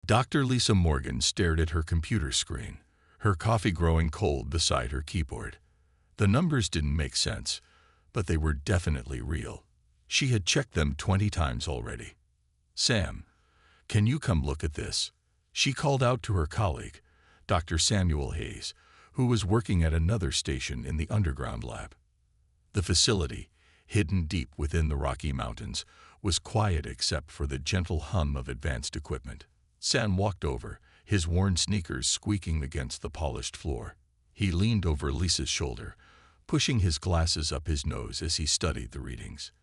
Dr. Lisa Morgan stared at her computer screen, her coffee growing cold beside her keyboard. The numbers didn't make sense, but they were definitely real. She had checked them 20 times already. "Sam, can you come look at this?" She called out to her colleague, Dr. Samuel Hayes, who was working at another station in the underground lab. The facility, hidden deep within the Rocky Mountains, was quiet except for the gentle hum of advanced equipment. Sam walked over, his worn sneakers squeaking against the polished floor. He leaned over Lisa's shoulder, pushing his glasses up his nose as he studied the readings.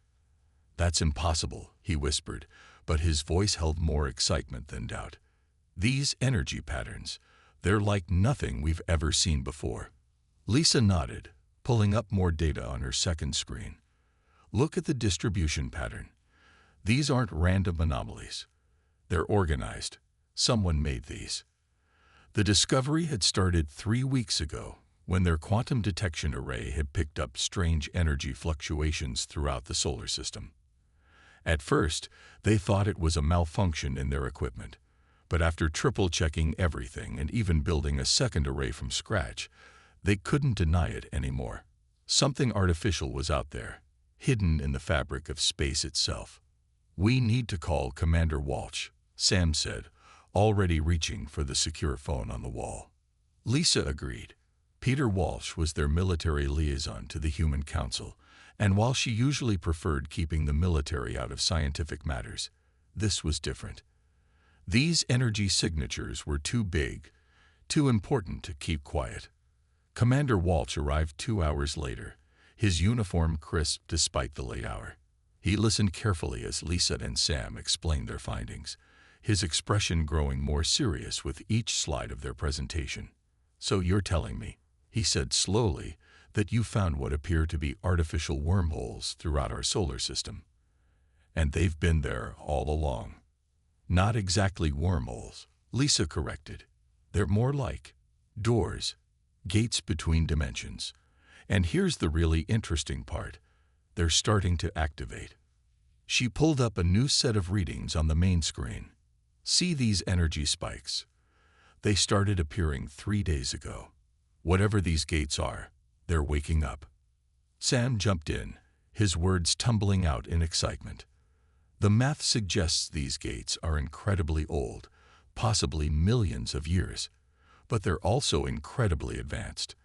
"That's impossible," he whispered, but his voice held more excitement than doubt. "These energy patterns, they're like nothing we've ever seen before." Lisa nodded, pulling up more data on her second screen. "Look at the distribution pattern. These aren't random anomalies. They're organized. Someone made these." The discovery had started 3 weeks ago, when their quantum detection array had picked up strange energy fluctuations throughout the solar system. At first, they thought it was a malfunction in their equipment, but after triple-checking everything and even building a second array from scratch, they couldn't deny it anymore. Something artificial was out there, hidden in the fabric of space itself. "We need to call Commander Walsh," Sam said, already reaching for the secure phone on the wall. Lisa agreed. Peter Walsh was their military liaison to the Human Council, and while she usually preferred keeping the military out of scientific matters, this was different. These energy signatures were too big, too important to keep quiet. Commander Walsh arrived 2 hours later, his uniform crisp despite the late hour. He listened carefully as Lisa and Sam explained their findings, his expression growing more serious with each slide of their presentation. "So you're telling me," he said slowly, "that you found what appear to be artificial wormholes throughout our solar system. And they've been there all along." "Not exactly wormholes," Lisa corrected. "They're more like doors, gates between dimensions. And here's the really interesting part. They're starting to activate." She pulled up a new set of readings on the main screen. "See these energy spikes? They started appearing 3 days ago. Whatever these gates are, they're waking up." Sam jumped in, his words tumbling out in excitement. "The math suggests these gates are incredibly old, possibly millions of years, but they're also incredibly advanced.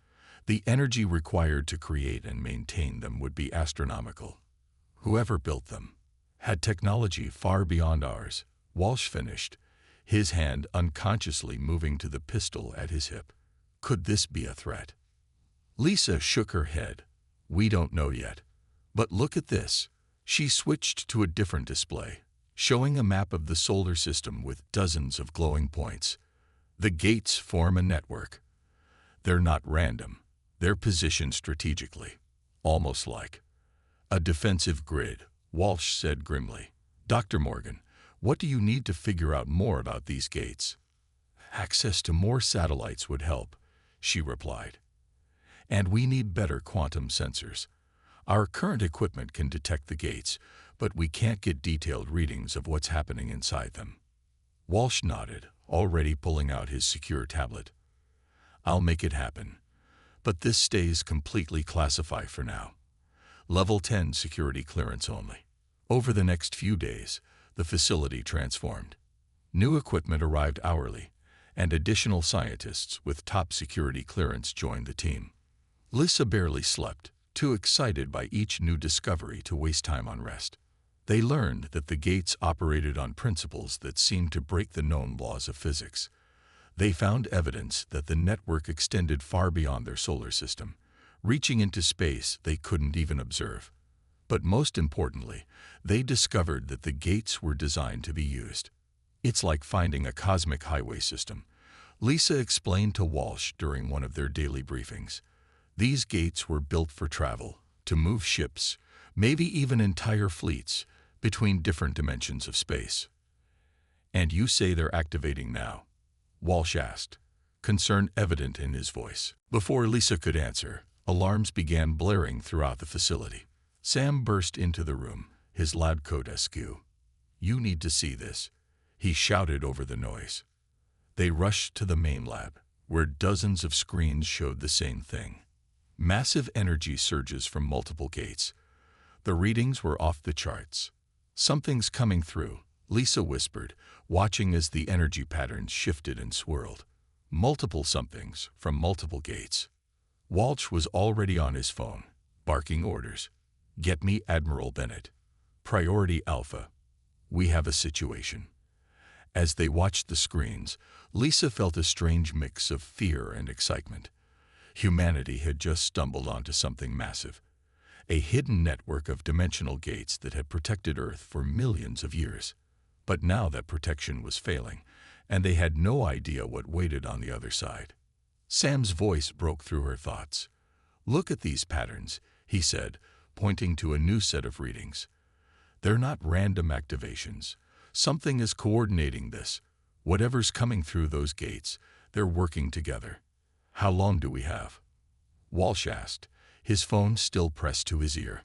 The energy required to create and maintain them would be astronomical. Whoever built them had technology far beyond ours," Walsh finished, his hand unconsciously moving to the pistol at his hip. "Could this be a threat?" Lisa shook her head. "We don't know yet. But look at this." She switched to a different display, showing a map of the solar system with dozens of glowing points. "The gates form a network. They're not random. They're positioned strategically, almost like a defensive grid," Walsh said grimly. "Dr. Morgan, what do you need to figure out more about these gates?" "Access to more satellites would help," she replied. "And we need better quantum sensors. Our current equipment can detect the gates, but we can't get detailed readings of what's happening inside them." Walsh nodded, already pulling out his secure tablet. "I'll make it happen. But this stays completely classified for now. Level 10 security clearance only." Over the next few days, the facility transformed. New equipment arrived hourly, and additional scientists with top security clearance joined the team. Lisa barely slept, too excited by each new discovery to waste time on rest. They learned that the gates operated on principles that seemed to break the known laws of physics. They found evidence that the network extended far beyond their solar system, reaching into space they couldn't even observe. But most importantly, they discovered that the gates were designed to be used. "It's like finding a cosmic highway system," Lisa explained to Walsh during one of their daily briefings. "These gates were built for travel, to move ships, maybe even entire fleets, between different dimensions of space." "And you say they're activating now?" Walsh asked, concern evident in his voice. Before Lisa could answer, alarms began blaring throughout the facility. Sam burst into the room, his lab coat askew. "You need to see this," he shouted over the noise. They rushed to the main lab, where dozens of screens showed the same thing. Massive energy surges from multiple gates. The readings were off the charts. "Something's coming through," Lisa whispered, watching as the energy patterns shifted and swirled. Multiple somethings from multiple gates. Walsh was already on his phone, barking orders. "Get me Admiral Bennett. Priority Alpha. We have a situation." As they watched the screens, Lisa felt a strange mix of fear and excitement. Humanity had just stumbled onto something massive, a hidden network of dimensional gates that had protected Earth for millions of years. But now that protection was failing, and they had no idea what waited on the other side. Sam's voice broke through her thoughts. "Look at these patterns," he said, pointing to a new set of readings. "They're not random activations. Something is coordinating this. Whatever's coming through those gates, they're working together." "How long do we have?" Walsh asked, his phone still pressed to his ear.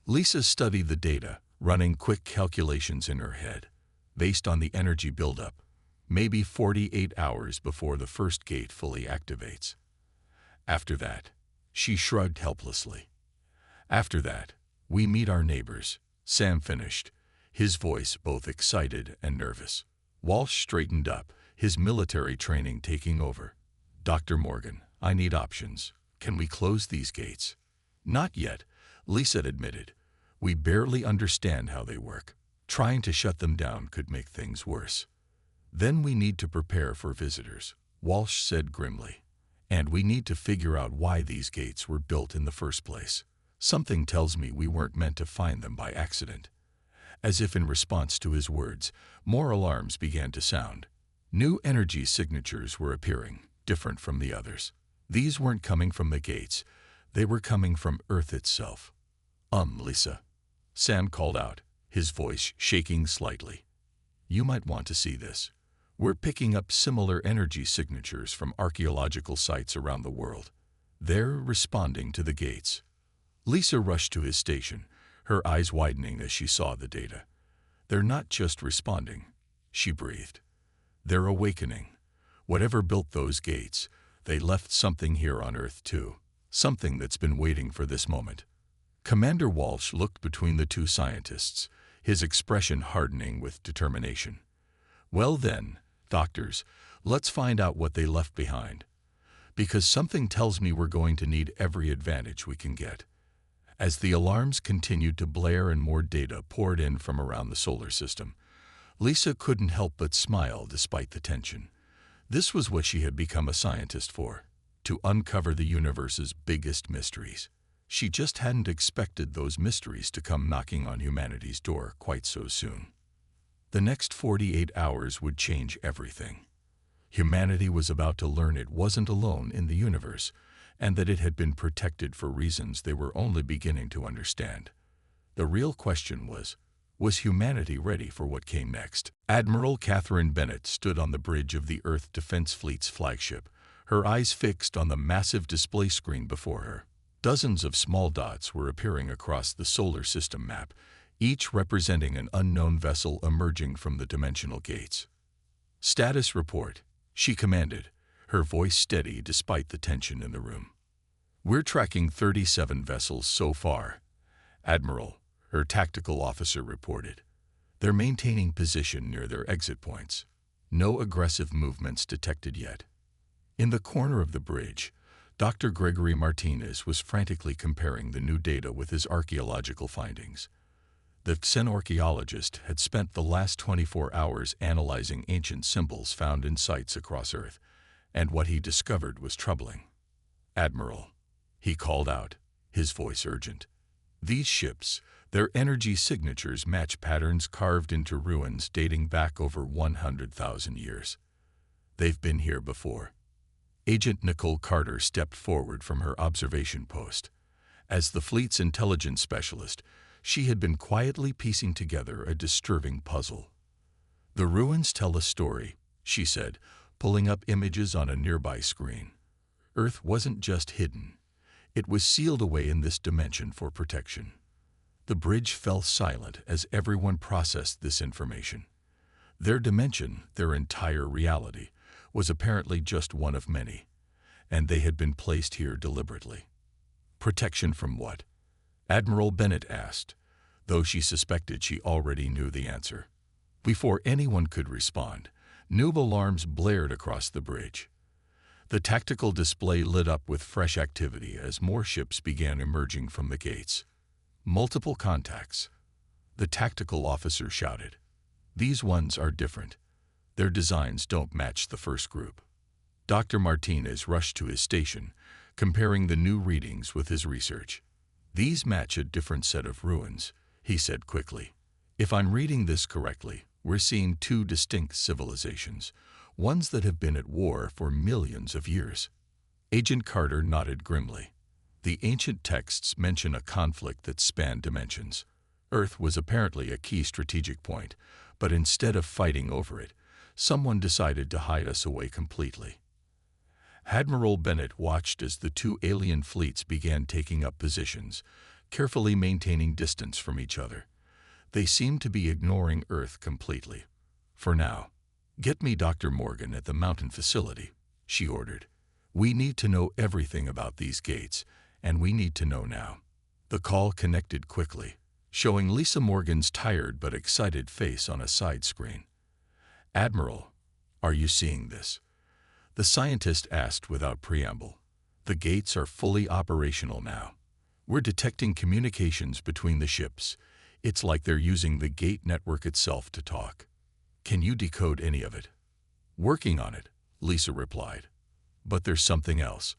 Lisa studied the data, running quick calculations in her head. Based on the energy buildup, maybe 48 hours before the first gate fully activates. After that, she shrugged helplessly. "After that, we meet our neighbors," Sam finished, his voice both excited and nervous. Walsh straightened up, his military training taking over. "Dr. Morgan, I need options. Can we close these gates?" "Not yet," Lisa admitted. "We barely understand how they work. Trying to shut them down could make things worse." "Then we need to prepare for visitors," Walsh said grimly. "And we need to figure out why these gates were built in the first place. Something tells me we weren't meant to find them by accident." As if in response to his words, more alarms began to sound. New energy signatures were appearing, different from the others. These weren't coming from the gates. They were coming from Earth itself. Lisa," Sam called out, his voice shaking slightly. "You might want to see this. We're picking up similar energy signatures from archaeological sites around the world. They're responding to the gates." Lisa rushed to his station, her eyes widening as she saw the data. "They're not just responding," she breathed. "They're awakening. Whatever built those gates, they left something here on Earth too. Something that's been waiting for this moment." Commander Walsh looked between the two scientists, his expression hardening with determination. "Well then, doctors, let's find out what they left behind. Because something tells me we're going to need every advantage we can get." As the alarms continued to blare and more data poured in from around the solar system, Lisa couldn't help but smile despite the tension. This was what she had become a scientist for, to uncover the universe's biggest mysteries. She just hadn't expected those mysteries to come knocking on humanity's door quite so soon. The next 48 hours would change everything. Humanity was about to learn it wasn't alone in the universe, and that it had been protected for reasons they were only beginning to understand. The real question was humanity ready for what came next? Admiral Catherine Bennett stood on the bridge of the Earth Defense Fleet's flagship, her eyes fixed on the massive display screen before her. Dozens of small dots were appearing across the solar system map, each representing an unknown vessel emerging from the dimensional gates. "Status report," she commanded, her voice steady despite the tension in the room. "We're tracking 37 vessels so far," Admiral, her tactical officer, reported. "They're maintaining position near their exit points. No aggressive movements detected yet." In the corner of the bridge, Dr. Gregory Martinez was frantically comparing the new data with his archaeological findings. The xenorchaeologist had spent the last 24 hours analyzing ancient symbols found in sites across Earth, and what he discovered was troubling. "Admiral," he called out, his voice urgent. "These ships, their energy signatures match patterns carved into ruins dating back over 100,000 years. They've been here before." Agent Nicole Carter stepped forward from her observation post. As the fleet's intelligence specialist, she had been quietly piecing together a disturbing puzzle. "The ruins tell a story," she said, pulling up images on a nearby screen. "Earth wasn't just hidden. It was sealed away in this dimension for protection." The bridge fell silent as everyone processed this information. Their dimension, their entire reality, was apparently just one of many, and they had been placed here deliberately. Protection from what? Admiral Bennett asked, though she suspected she already knew the answer. Before anyone could respond, new alarms blared across the bridge. The tactical display lit up with fresh activity as more ships began emerging from the gates. Multiple contacts. The tactical officer shouted. These ones are different. Their designs don't match the first group. Dr. Martinez rushed to his station, comparing the new readings with his research. These match a different set of ruins, he said quickly. If I'm reading this correctly, we're seeing two distinct civilizations, ones that have been at war for millions of years. Agent Carter nodded grimly. The ancient texts mention a conflict that spanned dimensions. Earth was apparently a key strategic point, but instead of fighting over it, someone decided to hide us away completely. Admiral Bennett watched as the two alien fleets began taking up positions, carefully maintaining distance from each other. They seemed to be ignoring Earth completely. For now, get me Dr. Morgan at the mountain facility, she ordered. We need to know everything about these gates, and we need to know now. The call connected quickly, showing Lisa Morgan's tired but excited face on a side screen. Admiral, are you seeing this? The scientist asked without preamble. The gates are fully operational now. We're detecting communications between the ships. It's like they're using the gate network itself to talk. Can you decode any of it? Working on it, Lisa replied. But there's something else.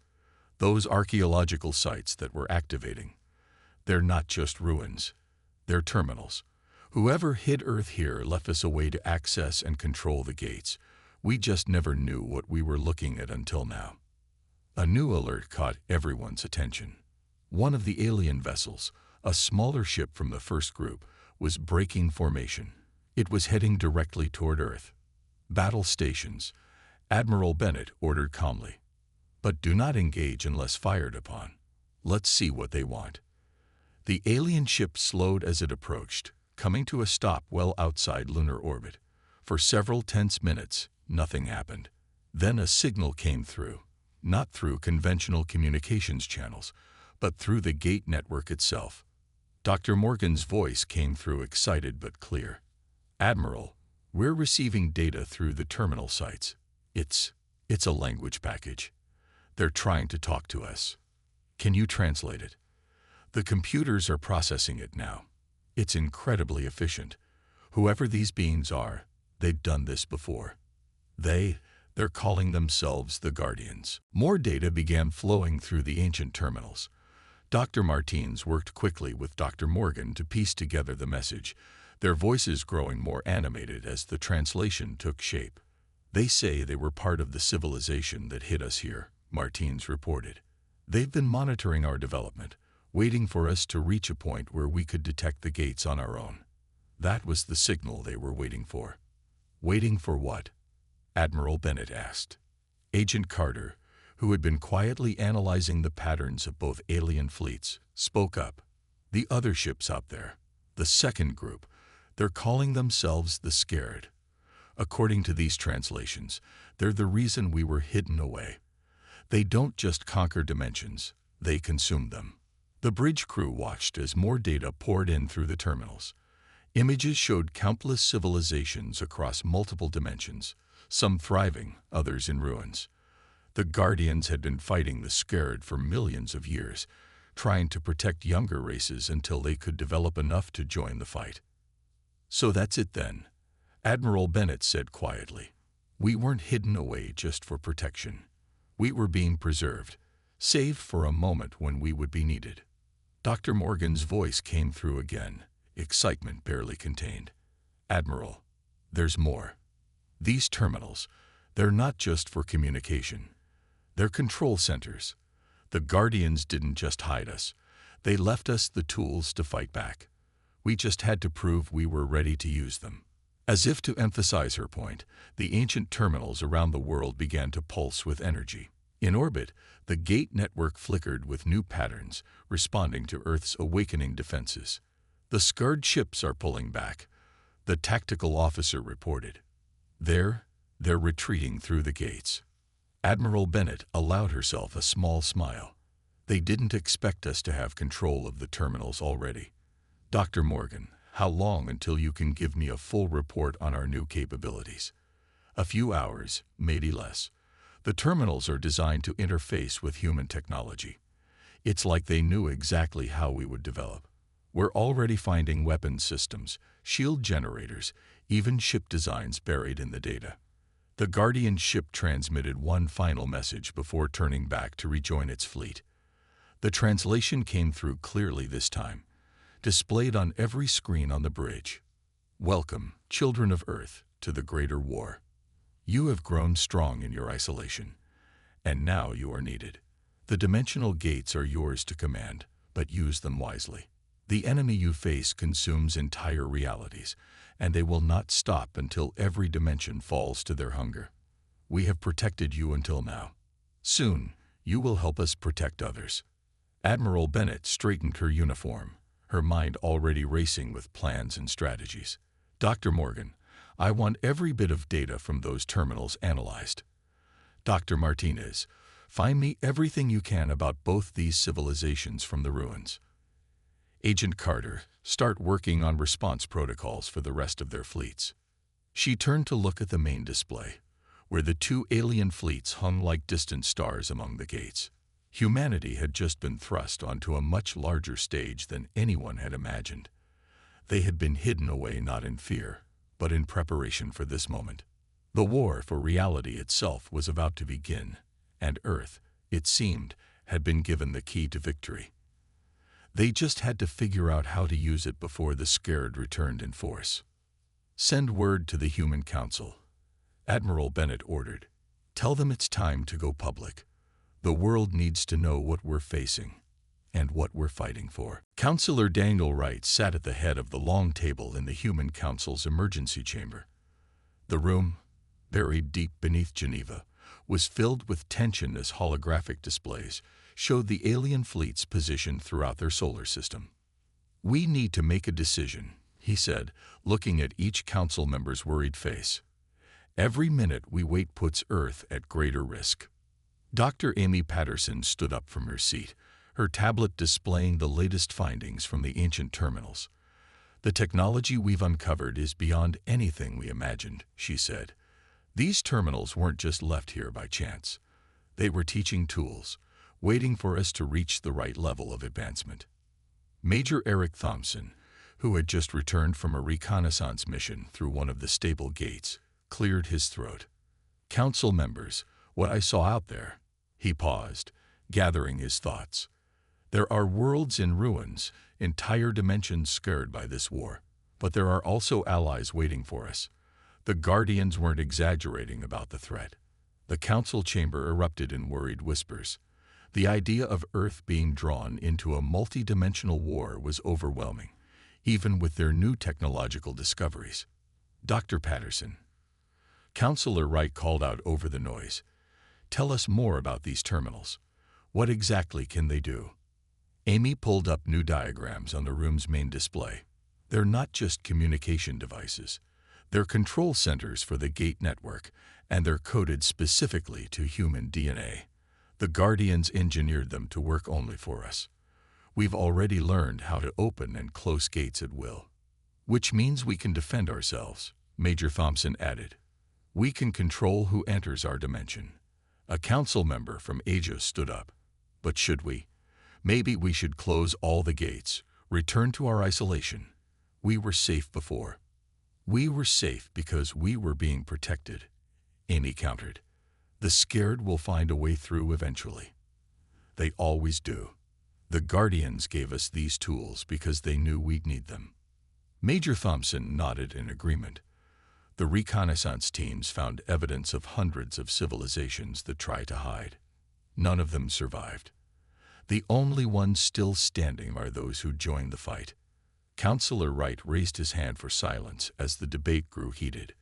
Those archaeological sites that we're activating. They're not just ruins. They're terminals. Whoever hid Earth here left us a way to access and control the gates. We just never knew what we were looking at until now. A new alert caught everyone's attention. One of the alien vessels, a smaller ship from the first group, was breaking formation. It was heading directly toward Earth. Battle stations, Admiral Bennett ordered calmly. But do not engage unless fired upon. Let's see what they want. The alien ship slowed as it approached, coming to a stop well outside lunar orbit. For several tense minutes, nothing happened. Then a signal came through, not through conventional communications channels, but through the gate network itself. Dr. Morgan's voice came through excited but clear. Admiral, we're receiving data through the terminal sites. It's a language package. They're trying to talk to us. Can you translate it? The computers are processing it now. It's incredibly efficient. Whoever these beings are, they've done this before. They're calling themselves the Guardians. More data began flowing through the ancient terminals. Dr. Martins worked quickly with Dr. Morgan to piece together the message, their voices growing more animated as the translation took shape. They say they were part of the civilization that hid us here, Martins reported. They've been monitoring our development, waiting for us to reach a point where we could detect the gates on our own. That was the signal they were waiting for. Waiting for what? Admiral Bennett asked. Agent Carter, who had been quietly analyzing the patterns of both alien fleets, spoke up. The other ships out there, the second group, they're calling themselves the Scared. According to these translations, they're the reason we were hidden away. They don't just conquer dimensions, they consume them. The bridge crew watched as more data poured in through the terminals. Images showed countless civilizations across multiple dimensions, some thriving, others in ruins. The Guardians had been fighting the Scared for millions of years, trying to protect younger races until they could develop enough to join the fight. So that's it then, Admiral Bennett said quietly. We weren't hidden away just for protection. We were being preserved, saved for a moment when we would be needed. Dr. Morgan's voice came through again, excitement barely contained. Admiral, there's more. These terminals, they're not just for communication. They're control centers. The Guardians didn't just hide us. They left us the tools to fight back. We just had to prove we were ready to use them. As if to emphasize her point, the ancient terminals around the world began to pulse with energy. In orbit, the gate network flickered with new patterns, responding to Earth's awakening defenses. The Scared ships are pulling back, the tactical officer reported. They're They're retreating through the gates. Admiral Bennett allowed herself a small smile. They didn't expect us to have control of the terminals already. Dr. Morgan, how long until you can give me a full report on our new capabilities? A few hours, maybe less. The terminals are designed to interface with human technology. It's like they knew exactly how we would develop. We're already finding weapons systems, shield generators, even ship designs buried in the data. The Guardian ship transmitted one final message before turning back to rejoin its fleet. The translation came through clearly this time, displayed on every screen on the bridge. Welcome, children of Earth, to the greater war. You have grown strong in your isolation, and now you are needed. The dimensional gates are yours to command, but use them wisely. The enemy you face consumes entire realities, and they will not stop until every dimension falls to their hunger. We have protected you until now. Soon, you will help us protect others. Admiral Bennett straightened her uniform, her mind already racing with plans and strategies. Dr. Morgan, I want every bit of data from those terminals analyzed. Dr. Martinez, find me everything you can about both these civilizations from the ruins. Agent Carter, start working on response protocols for the rest of their fleets. She turned to look at the main display, where the two alien fleets hung like distant stars among the gates. Humanity had just been thrust onto a much larger stage than anyone had imagined. They had been hidden away not in fear, but in preparation for this moment. The war for reality itself was about to begin, and Earth, it seemed, had been given the key to victory. They just had to figure out how to use it before the scared returned in force. Send word to the Human Council, Admiral Bennett ordered. Tell them it's time to go public. The world needs to know what we're facing and what we're fighting for. Counselor Daniel Wright sat at the head of the long table in the Human Council's emergency chamber. The room, buried deep beneath Geneva, was filled with tension as holographic displays showed the alien fleet's position throughout their solar system. We need to make a decision, he said, looking at each council member's worried face. Every minute we wait puts Earth at greater risk. Dr. Amy Patterson stood up from her seat, her tablet displaying the latest findings from the ancient terminals. The technology we've uncovered is beyond anything we imagined, she said. These terminals weren't just left here by chance. They were teaching tools, waiting for us to reach the right level of advancement. Major Eric Thompson, who had just returned from a reconnaissance mission through one of the stable gates, cleared his throat. Council members, what I saw out there. He paused, gathering his thoughts. There are worlds in ruins, entire dimensions scared by this war, but there are also allies waiting for us. The Guardians weren't exaggerating about the threat. The council chamber erupted in worried whispers. The idea of Earth being drawn into a multi-dimensional war was overwhelming, even with their new technological discoveries. Dr. Patterson. Counselor Wright called out over the noise. Tell us more about these terminals. What exactly can they do? Amy pulled up new diagrams on the room's main display. They're not just communication devices. They're control centers for the gate network, and they're coded specifically to human DNA. The Guardians engineered them to work only for us. We've already learned how to open and close gates at will. Which means we can defend ourselves, Major Thompson added. We can control who enters our dimension. A council member from Asia stood up. But should we? Maybe we should close all the gates, return to our isolation. We were safe before. We were safe because we were being protected, Amy countered. The scared will find a way through eventually. They always do. The Guardians gave us these tools because they knew we'd need them. Major Thompson nodded in agreement. The reconnaissance teams found evidence of hundreds of civilizations that tried to hide. None of them survived. The only ones still standing are those who joined the fight. Counselor Wright raised his hand for silence as the debate grew heated.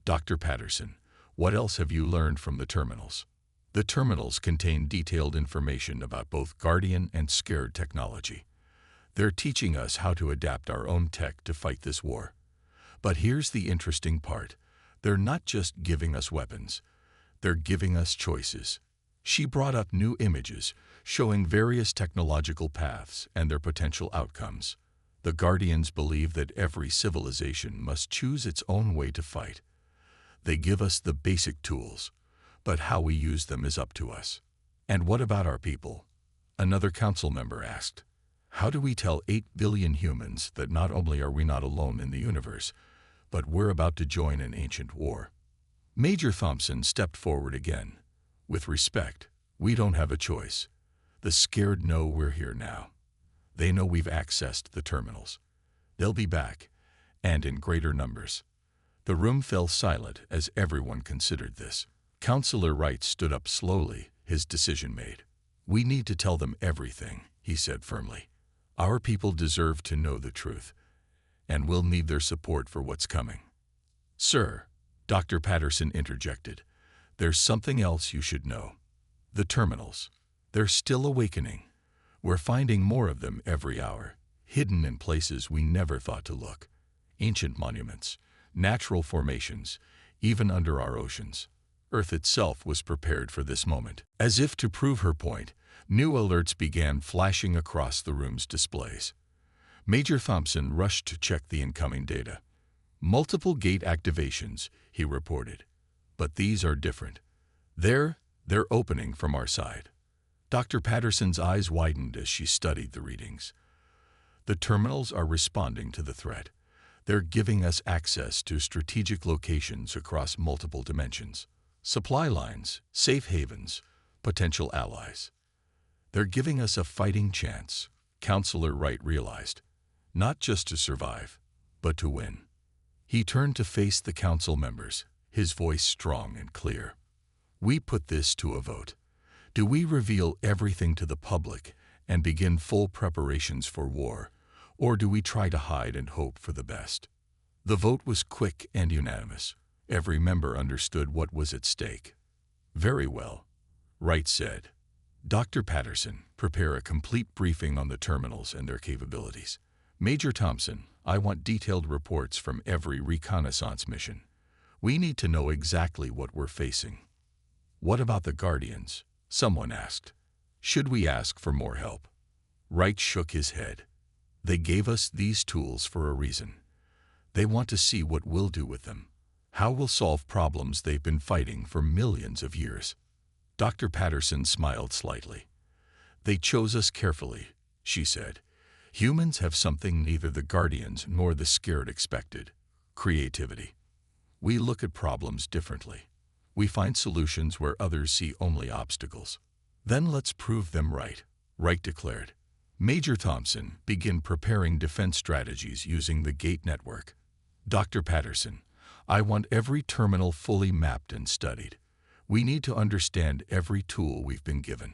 Dr. Patterson, what else have you learned from the terminals? The terminals contain detailed information about both Guardian and Scared technology. They're teaching us how to adapt our own tech to fight this war. But here's the interesting part. They're not just giving us weapons, they're giving us choices. She brought up new images, showing various technological paths and their potential outcomes. The Guardians believe that every civilization must choose its own way to fight. They give us the basic tools, but how we use them is up to us. And what about our people? Another council member asked. How do we tell 8 billion humans that not only are we not alone in the universe, but we're about to join an ancient war? Major Thompson stepped forward again. With respect, we don't have a choice. The scared know we're here now. They know we've accessed the terminals. They'll be back, and in greater numbers. The room fell silent as everyone considered this. Counselor Wright stood up slowly, his decision made. We need to tell them everything, he said firmly. Our people deserve to know the truth, and we'll need their support for what's coming. Sir, Dr. Patterson interjected, there's something else you should know. The terminals. They're still awakening. We're finding more of them every hour, hidden in places we never thought to look. Ancient monuments, natural formations, even under our oceans. Earth itself was prepared for this moment. As if to prove her point, new alerts began flashing across the room's displays. Major Thompson rushed to check the incoming data. Multiple gate activations, he reported. But these are different. They're opening from our side. Dr. Patterson's eyes widened as she studied the readings. The terminals are responding to the threat. They're giving us access to strategic locations across multiple dimensions. Supply lines, safe havens, potential allies. They're giving us a fighting chance, Counselor Wright realized. Not just to survive, but to win. He turned to face the council members, his voice strong and clear. We put this to a vote. Do we reveal everything to the public and begin full preparations for war, or do we try to hide and hope for the best? The vote was quick and unanimous. Every member understood what was at stake. Very well, Wright said. Dr. Patterson, prepare a complete briefing on the terminals and their capabilities. Major Thompson, I want detailed reports from every reconnaissance mission. We need to know exactly what we're facing. What about the Guardians? Someone asked. Should we ask for more help? Wright shook his head. They gave us these tools for a reason. They want to see what we'll do with them. How we'll solve problems they've been fighting for millions of years. Dr. Patterson smiled slightly. They chose us carefully, she said. Humans have something neither the Guardians nor the scared expected. Creativity. We look at problems differently. We find solutions where others see only obstacles. Then let's prove them right, Wright declared. Major Thompson, begin preparing defense strategies using the gate network. Dr. Patterson, I want every terminal fully mapped and studied. We need to understand every tool we've been given.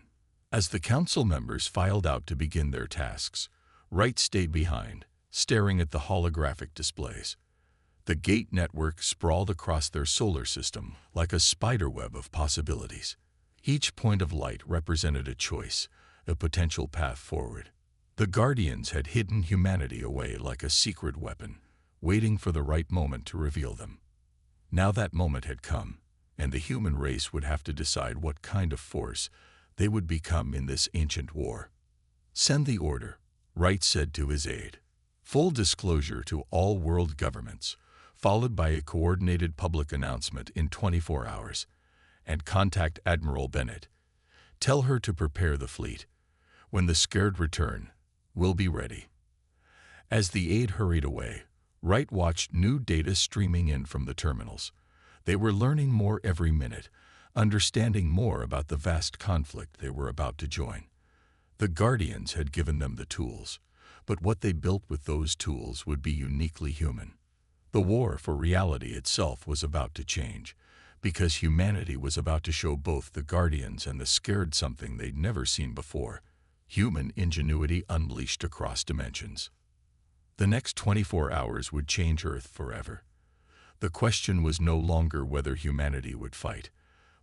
As the council members filed out to begin their tasks, Wright stayed behind, staring at the holographic displays. The gate network sprawled across their solar system like a spiderweb of possibilities. Each point of light represented a choice, a potential path forward. The Guardians had hidden humanity away like a secret weapon, waiting for the right moment to reveal them. Now that moment had come, and the human race would have to decide what kind of force they would become in this ancient war. Send the order, Wright said to his aide. Full disclosure to all world governments, followed by a coordinated public announcement in 24 hours, and contact Admiral Bennett. Tell her to prepare the fleet. When the scared return, we'll be ready. As the aide hurried away, Wright watched new data streaming in from the terminals. They were learning more every minute, understanding more about the vast conflict they were about to join. The Guardians had given them the tools, but what they built with those tools would be uniquely human. The war for reality itself was about to change, because humanity was about to show both the Guardians and the scared something they'd never seen before, human ingenuity unleashed across dimensions. The next 24 hours would change Earth forever. The question was no longer whether humanity would fight,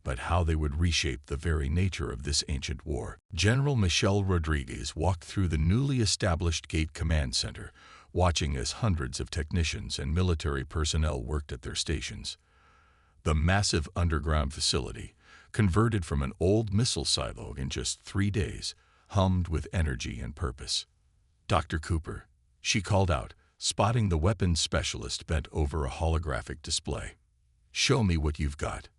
but how they would reshape the very nature of this ancient war. General Michelle Rodriguez walked through the newly established Gate Command Center, watching as hundreds of technicians and military personnel worked at their stations. The massive underground facility, converted from an old missile silo in just 3 days, hummed with energy and purpose. "Dr. Cooper," she called out, spotting the weapons specialist bent over a holographic display. "Show me what you've got."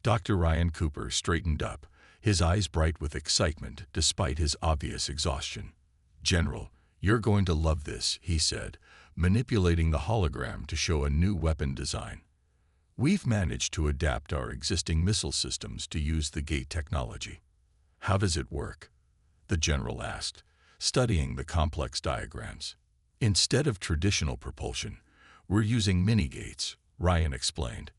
Dr. Ryan Cooper straightened up, his eyes bright with excitement despite his obvious exhaustion. "General, you're going to love this," he said, manipulating the hologram to show a new weapon design. "We've managed to adapt our existing missile systems to use the gate technology." "How does it work?" the general asked, studying the complex diagrams. "Instead of traditional propulsion, we're using mini-gates," Ryan explained.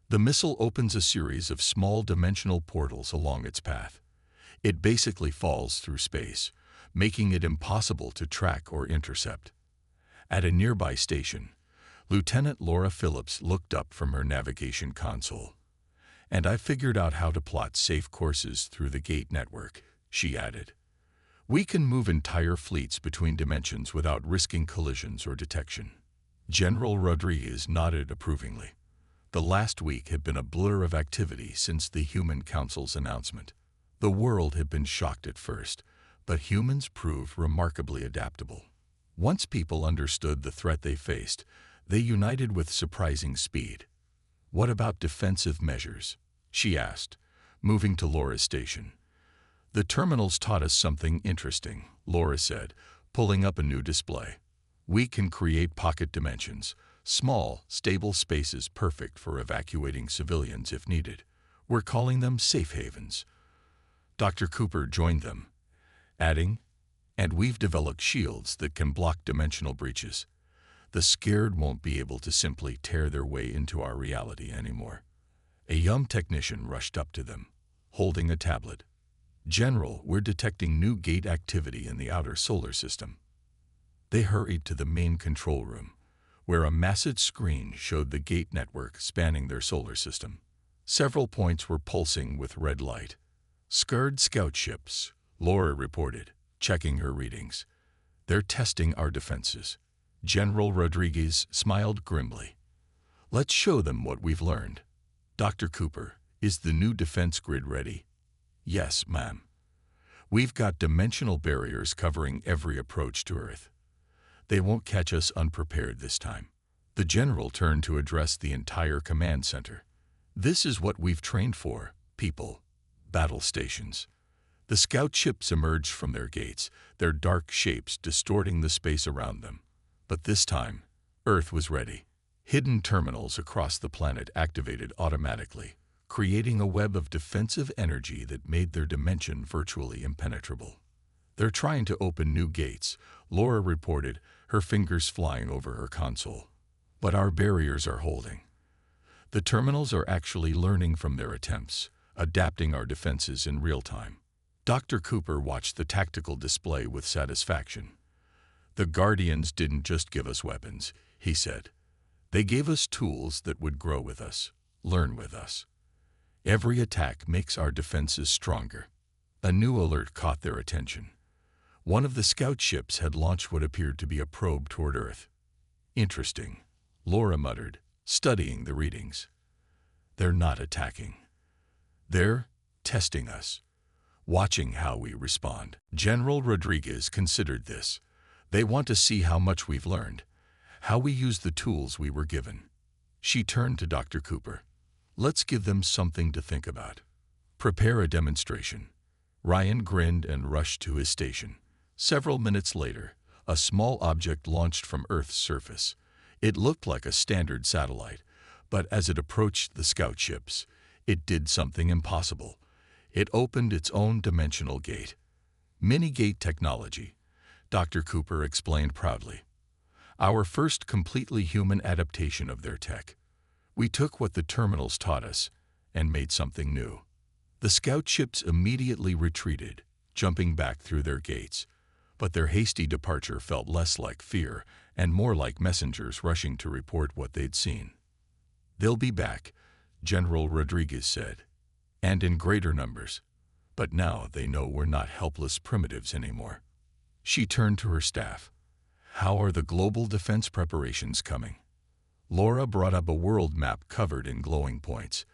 "The missile opens a series of small dimensional portals along its path. It basically falls through space, making it impossible to track or intercept." At a nearby station, Lieutenant Laura Phillips looked up from her navigation console. "And I figured out how to plot safe courses through the gate network," she added. "We can move entire fleets between dimensions without risking collisions or detection." General Rodriguez nodded approvingly. The last week had been a blur of activity since the Human Council's announcement. The world had been shocked at first, but humans proved remarkably adaptable. Once people understood the threat they faced, they united with surprising speed. "What about defensive measures?" she asked, moving to Laura's station. "The terminals taught us something interesting," Laura said, pulling up a new display. "We can create pocket dimensions, small, stable spaces perfect for evacuating civilians if needed. We're calling them safe havens." Dr. Cooper joined them, adding, "And we've developed shields that can block dimensional breaches. The scared won't be able to simply tear their way into our reality anymore." A young technician rushed up to them, holding a tablet. "General, we're detecting new gate activity in the outer solar system." They hurried to the main control room, where a massive screen showed the gate network spanning their solar system. Several points were pulsing with red light. "Scurred scout ships," Laura reported, checking her readings. "They're testing our defenses." General Rodriguez smiled grimly. "Let's show them what we've learned." "Dr. Cooper, is the new defense grid ready?" "Yes, ma'am. We've got dimensional barriers covering every approach to Earth. They won't catch us unprepared this time." The general turned to address the entire command center. "This is what we've trained for, people. Battle stations." The scout ships emerged from their gates, their dark shapes distorting the space around them. But this time, Earth was ready. Hidden terminals across the planet activated automatically, creating a web of defensive energy that made their dimension virtually impenetrable. "They're trying to open new gates," Laura reported, her fingers flying over her console. "But our barriers are holding. The terminals are actually learning from their attempts, adapting our defenses in real time." Dr. Cooper watched the tactical display with satisfaction. "The Guardians didn't just give us weapons," he said. "They gave us tools that would grow with us, learn with us. Every attack makes our defenses stronger." A new alert caught their attention. One of the scout ships had launched what appeared to be a probe toward Earth. "Interesting," Laura muttered, studying the readings. "They're not attacking. They're testing us, watching how we respond." General Rodriguez considered this. "They want to see how much we've learned, how we use the tools we were given." She turned to Dr. Cooper. "Let's give them something to think about. Prepare a demonstration." Ryan grinned and rushed to his station. Several minutes later, a small object launched from Earth's surface. It looked like a standard satellite, but as it approached the scout ships, it did something impossible. It opened its own dimensional gate. "Mini-gate technology," Dr. Cooper explained proudly. "Our first completely human adaptation of their tech. We took what the terminals taught us and made something new." The scout ships immediately retreated, jumping back through their gates, but their hasty departure felt less like fear and more like messengers rushing to report what they'd seen. "They'll be back," General Rodriguez said, "and in greater numbers. But now they know we're not helpless primitives anymore." She turned to her staff. "How are the global defense preparations coming?" Laura brought up a world map covered in glowing points.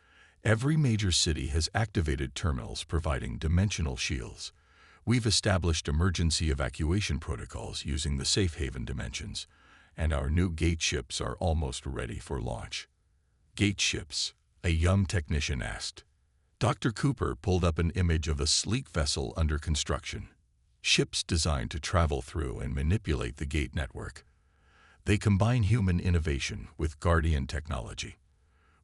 Every major city has activated terminals providing dimensional shields. We've established emergency evacuation protocols using the safe haven dimensions, and our new gate ships are almost ready for launch. Gate ships, a young technician asked. Dr. Cooper pulled up an image of a sleek vessel under construction. Ships designed to travel through and manipulate the gate network. They combine human innovation with Guardian technology.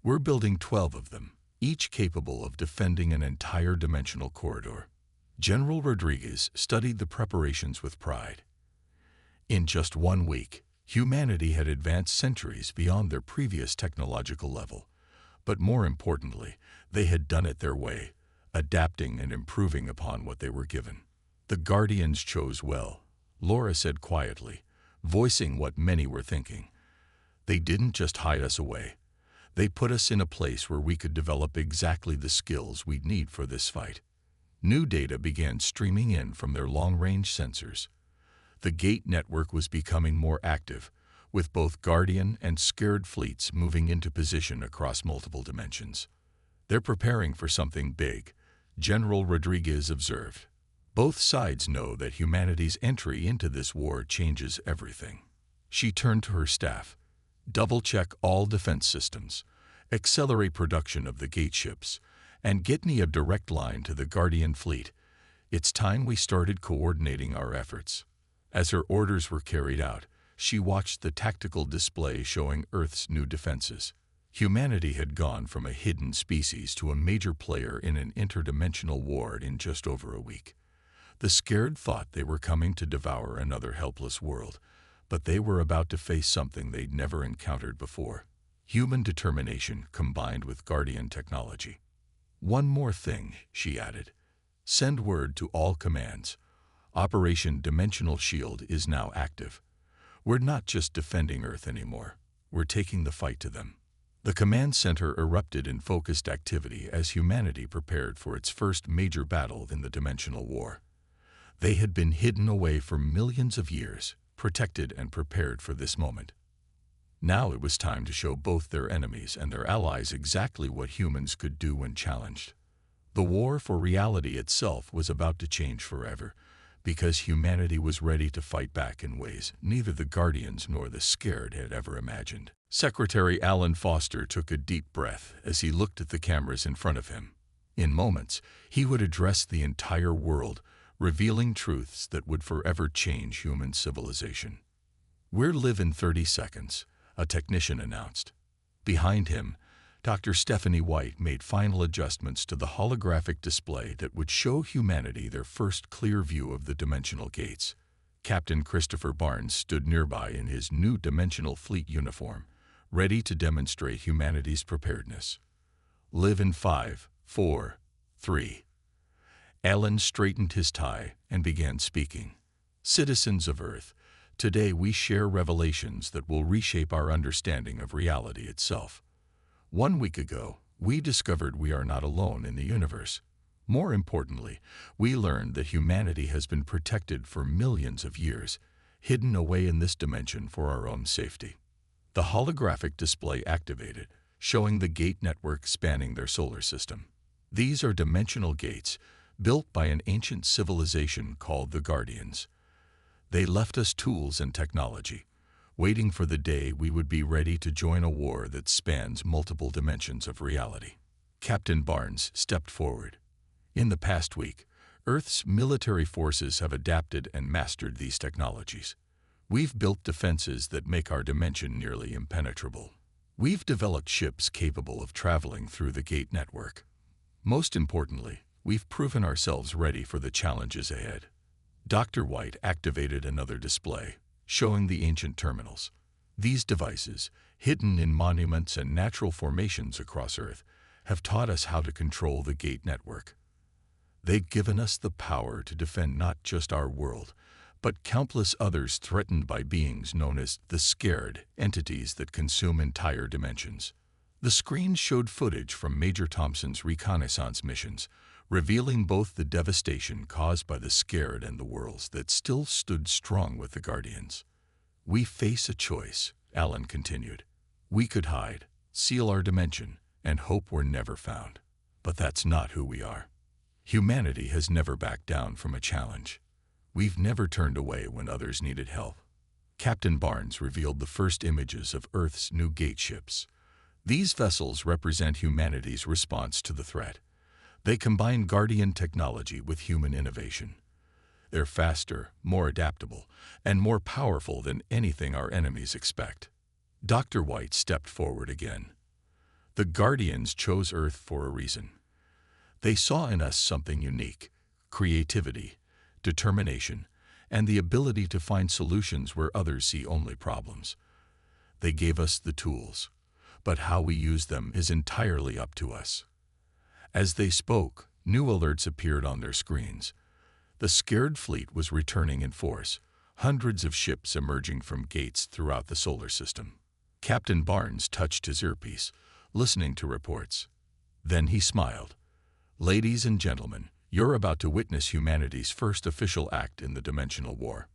We're building 12 of them, each capable of defending an entire dimensional corridor. General Rodriguez studied the preparations with pride. In just 1 week, humanity had advanced centuries beyond their previous technological level. But more importantly, they had done it their way, adapting and improving upon what they were given. The Guardians chose well, Laura said quietly, voicing what many were thinking. They didn't just hide us away. They put us in a place where we could develop exactly the skills we'd need for this fight. New data began streaming in from their long-range sensors. The gate network was becoming more active, with both Guardian and Scared fleets moving into position across multiple dimensions. They're preparing for something big, General Rodriguez observed. Both sides know that humanity's entry into this war changes everything. She turned to her staff. Double-check all defense systems, accelerate production of the gate ships, and get me a direct line to the Guardian fleet. It's time we started coordinating our efforts. As her orders were carried out, she watched the tactical display showing Earth's new defenses. Humanity had gone from a hidden species to a major player in an interdimensional war in just over a week. The Scared thought they were coming to devour another helpless world, but they were about to face something they'd never encountered before. Human determination combined with Guardian technology. One more thing, she added. Send word to all commands. Operation Dimensional Shield is now active. We're not just defending Earth anymore. We're taking the fight to them. The command center erupted in focused activity as humanity prepared for its first major battle in the dimensional war. They had been hidden away for millions of years, protected and prepared for this moment. Now it was time to show both their enemies and their allies exactly what humans could do when challenged. The war for reality itself was about to change forever, because humanity was ready to fight back in ways neither the Guardians nor the Scared had ever imagined. Secretary Alan Foster took a deep breath as he looked at the cameras in front of him. In moments, he would address the entire world, revealing truths that would forever change human civilization. "We'll live in 30 seconds, a technician announced. Behind him, Dr. Stephanie White made final adjustments to the holographic display that would show humanity their first clear view of the dimensional gates. Captain Christopher Barnes stood nearby in his new dimensional fleet uniform, ready to demonstrate humanity's preparedness. "Live in 5, 4, 3. Alan straightened his tie and began speaking. "Citizens of Earth, today we share revelations that will reshape our understanding of reality itself. 1 week ago, we discovered we are not alone in the universe. More importantly, we learned that humanity has been protected for millions of years, hidden away in this dimension for our own safety." The holographic display activated, showing the gate network spanning their solar system. These are dimensional gates, built by an ancient civilization called the Guardians. They left us tools and technology, waiting for the day we would be ready to join a war that spans multiple dimensions of reality. Captain Barnes stepped forward. "In the past week, Earth's military forces have adapted and mastered these technologies. We've built defenses that make our dimension nearly impenetrable. We've developed ships capable of traveling through the gate network. Most importantly, we've proven ourselves ready for the challenges ahead." Dr. White activated another display, showing the ancient terminals. These devices, hidden in monuments and natural formations across Earth, have taught us how to control the gate network. They've given us the power to defend not just our world, but countless others threatened by beings known as the Scared, entities that consume entire dimensions. The screens showed footage from Major Thompson's reconnaissance missions, revealing both the devastation caused by the Scared and the worlds that still stood strong with the Guardians. "We face a choice," Alan continued. We could hide, seal our dimension, and hope we're never found. But that's not who we are. Humanity has never backed down from a challenge. We've never turned away when others needed help. Captain Barnes revealed the first images of Earth's new gate ships. These vessels represent humanity's response to the threat. They combine Guardian technology with human innovation. They're faster, more adaptable, and more powerful than anything our enemies expect. Dr. White stepped forward again. The Guardians chose Earth for a reason. They saw in us something unique: creativity, determination, and the ability to find solutions where others see only problems. They gave us the tools, but how we use them is entirely up to us. As they spoke, new alerts appeared on their screens. The scared fleet was returning in force, hundreds of ships emerging from gates throughout the solar system. Captain Barnes touched his earpiece, listening to reports. Then he smiled. "Ladies and gentlemen, you're about to witness humanity's first official act in the dimensional war."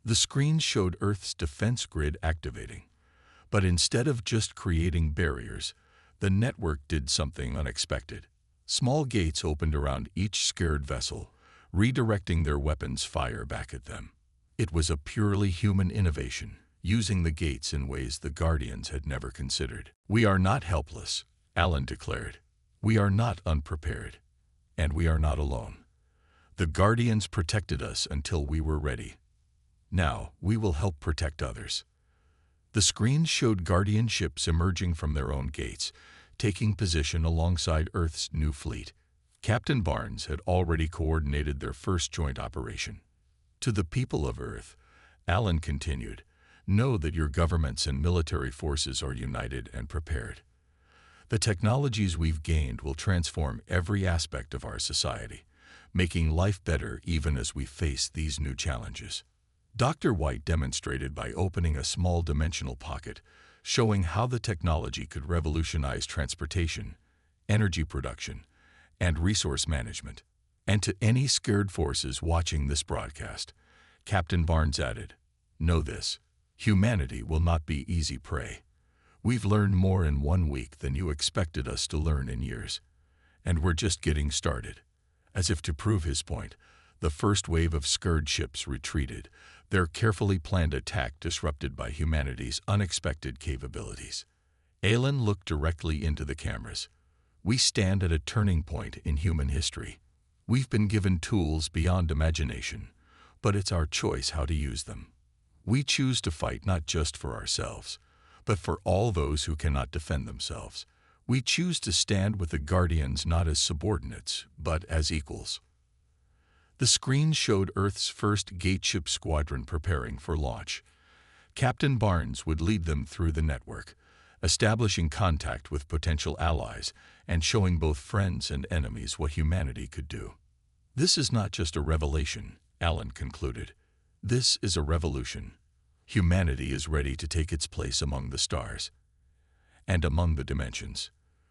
The screen showed Earth's defense grid activating. But instead of just creating barriers, the network did something unexpected. Small gates opened around each scared vessel, redirecting their weapons' fire back at them. It was a purely human innovation, using the gates in ways the Guardians had never considered. "We are not helpless," Alan declared. "We are not unprepared. And we are not alone. The Guardians protected us until we were ready. Now, we will help protect others." The screen showed Guardian ships emerging from their own gates, taking position alongside Earth's new fleet. Captain Barnes had already coordinated their first joint operation. "To the people of Earth," Alan continued, "know that your governments and military forces are united and prepared. The technologies we've gained will transform every aspect of our society, making life better even as we face these new challenges." Dr. White demonstrated by opening a small dimensional pocket, showing how the technology could revolutionize transportation, energy production, and resource management. And to any scared forces watching this broadcast, Captain Barnes added, "Know this: humanity will not be easy prey. We've learned more in 1 week than you expected us to learn in years. And we're just getting started." As if to prove his point, the first wave of scared ships retreated, their carefully planned attack disrupted by humanity's unexpected capabilities. Alan looked directly into the cameras. "We stand at a turning point in human history. We've been given tools beyond imagination, but it's our choice how to use them. We choose to fight not just for ourselves, but for all those who cannot defend themselves. We choose to stand with the Guardians not as subordinates, but as equals." The screen showed Earth's first gateship squadron preparing for launch. Captain Barnes would lead them through the network, establishing contact with potential allies and showing both friends and enemies what humanity could do. "This is not just a revelation," Alan concluded. "This is a revolution. Humanity is ready to take its place among the stars and among the dimensions.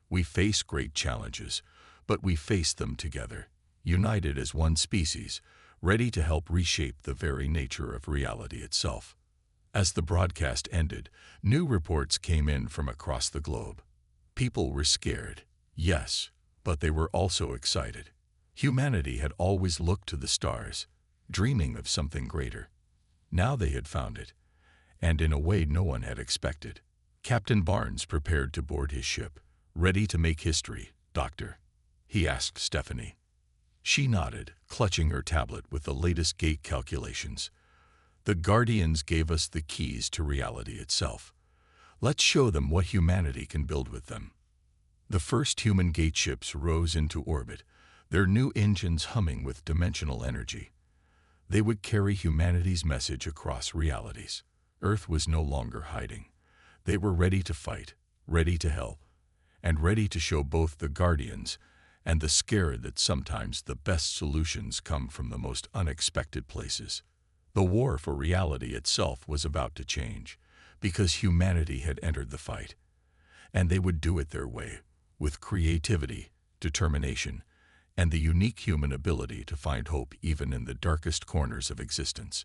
We face great challenges, but we face them together, united as one species, ready to help reshape the very nature of reality itself." As the broadcast ended, new reports came in from across the globe. People were scared, yes, but they were also excited. Humanity had always looked to the stars, dreaming of something greater. Now they had found it, and in a way no one had expected. Captain Barnes prepared to board his ship. "Ready to make history, Doctor?" he asked Stephanie. She nodded, clutching her tablet with the latest gate calculations. "The Guardians gave us the keys to reality itself. Let's show them what humanity can build with them." The first human gate ships rose into orbit, their new engines humming with dimensional energy. They would carry humanity's message across realities. Earth was no longer hiding. They were ready to fight, ready to help, and ready to show both the Guardians and the scared that sometimes the best solutions come from the most unexpected places. The war for reality itself was about to change, because humanity had entered the fight. And they would do it their way, with creativity, determination, and the unique human ability to find hope even in the darkest corners of existence.